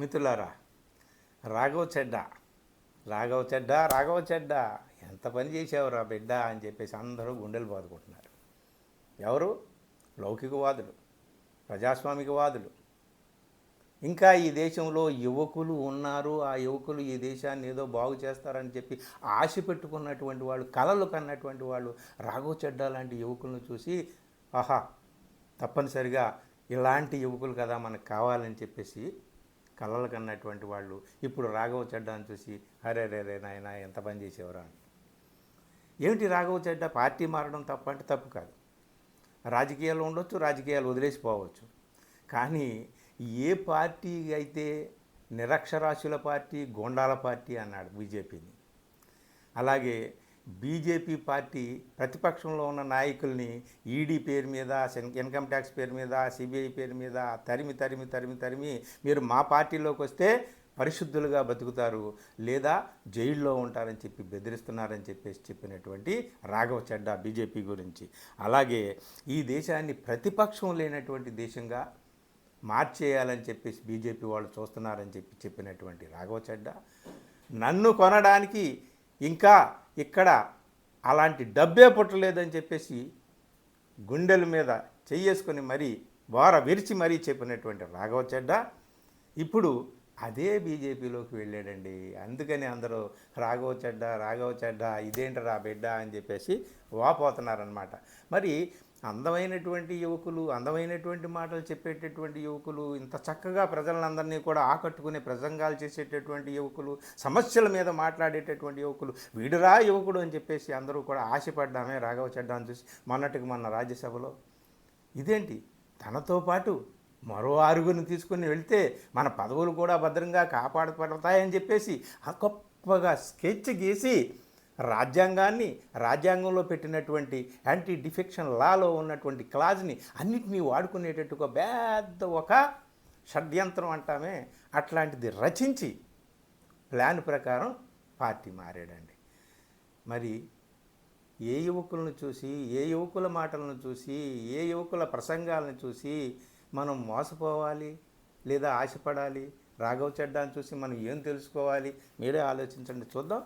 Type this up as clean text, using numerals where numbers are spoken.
మిత్రులారా, రాఘవ్ చెడ్డా రాఘవ్ చెడ్డా ఎంత పని చేసావురా బిడ్డ అని చెప్పేసి అందరూ గుండెలు బాదుకుంటున్నారు. ఎవరు? లౌకికవాదులు, ప్రజాస్వామికవాదులు. ఇంకా ఈ దేశంలో యువకులు ఉన్నారు. ఆ యువకులు ఈ దేశాన్ని ఏదో బాగు చేస్తారని చెప్పి ఆశ పెట్టుకున్నటువంటి వాళ్ళు, కలలు కన్నటువంటి వాళ్ళు రాఘవ్ చెడ్డా లాంటి యువకులను చూసి ఆహా, తప్పనిసరిగా ఇలాంటి యువకులు కదా మనకు కావాలని చెప్పేసి కలలు కన్నటువంటి వాళ్ళు ఇప్పుడు రాఘవ్ చెడ్డాని చూసి అరే రే రే నాయన ఎంత పని చేసేవరా అని. ఏమిటి రాఘవ్ చెడ్డా పార్టీ మారడం తప్ప అంటే తప్పు కాదు. రాజకీయాలు ఉండొచ్చు, రాజకీయాలు వదిలేసిపోవచ్చు. కానీ ఏ పార్టీ అయితే నిరక్షరాస్యుల పార్టీ, గోండాల పార్టీ అన్నాడు బీజేపీని, అలాగే బీజేపీ పార్టీ ప్రతిపక్షంలో ఉన్న నాయకుల్ని ఈడీ పేరు మీద, ఇన్కమ్ ట్యాక్స్ పేరు మీద, సిబిఐ పేరు మీద తరిమి తరిమి తరిమి తరిమి మీరు మా పార్టీలోకి వస్తే పరిశుద్ధులుగా బతుకుతారు లేదా జైల్లో ఉంటారని చెప్పి బెదిరిస్తున్నారని చెప్పేసి చెప్పినటువంటి రాఘవ్ చెడ్డా బీజేపీ గురించి. అలాగే ఈ దేశాన్ని ప్రతిపక్షం లేనటువంటి దేశంగా మార్చేయాలని చెప్పేసి బీజేపీ వాళ్ళు చూస్తున్నారని చెప్పి చెప్పినటువంటి రాఘవ్ చెడ్డా నన్ను కొనడానికి ఇంకా ఇక్కడ అలాంటి డబ్బే పుట్టలేదని చెప్పేసి గుండెల మీద చెయ్యేసుకొని మరీ విరిచి మరీ చెప్పినటువంటి రాఘవ్ చెడ్డా ఇప్పుడు అదే బీజేపీలోకి వెళ్ళాడండి. అందుకని అందరూ రాఘవ్ చెడ్డా ఇదేంటరా బిడ్డ అని చెప్పేసి వాపోతున్నారనమాట. మరి అందమైనటువంటి యువకులు, అందమైనటువంటి మాటలు చెప్పేటటువంటి యువకులు, ఇంత చక్కగా ప్రజలందరినీ కూడా ఆకట్టుకునే ప్రసంగాలు చేసేటటువంటి యువకులు, సమస్యల మీద మాట్లాడేటటువంటి యువకులు, వీడురా యువకుడు అని చెప్పేసి అందరూ కూడా ఆశపడ్డామే రాఘవ్ చెడ్డాను చూసి మొన్న రాజ్యసభలో. ఇదేంటి, తనతో పాటు మరో ఆరుగురిని తీసుకుని వెళ్తే మన పదవులు కూడా భద్రంగా కాపాడపడతాయని చెప్పేసి గొప్పగా స్కెచ్ గీసి రాజ్యాంగంలో పెట్టినటువంటి యాంటీ డిఫెక్షన్ లాలో ఉన్నటువంటి క్లాజ్ని అన్నిటినీ వాడుకునేటట్టుగా పెద్ద ఒక షడ్యంత్రం అంటామే అట్లాంటిది రచించి ప్లాన్ ప్రకారం పార్టీ మారాడండి. మరి ఏ యువకులను చూసి, ఏ యువకుల మాటలను చూసి, ఏ యువకుల ప్రసంగాలను చూసి మనం మోసపోవాలి లేదా ఆశపడాలి? రాఘవ్ చెడ్డాని చూసి మనం ఏం తెలుసుకోవాలి? మీరే ఆలోచించండి, చూద్దాం.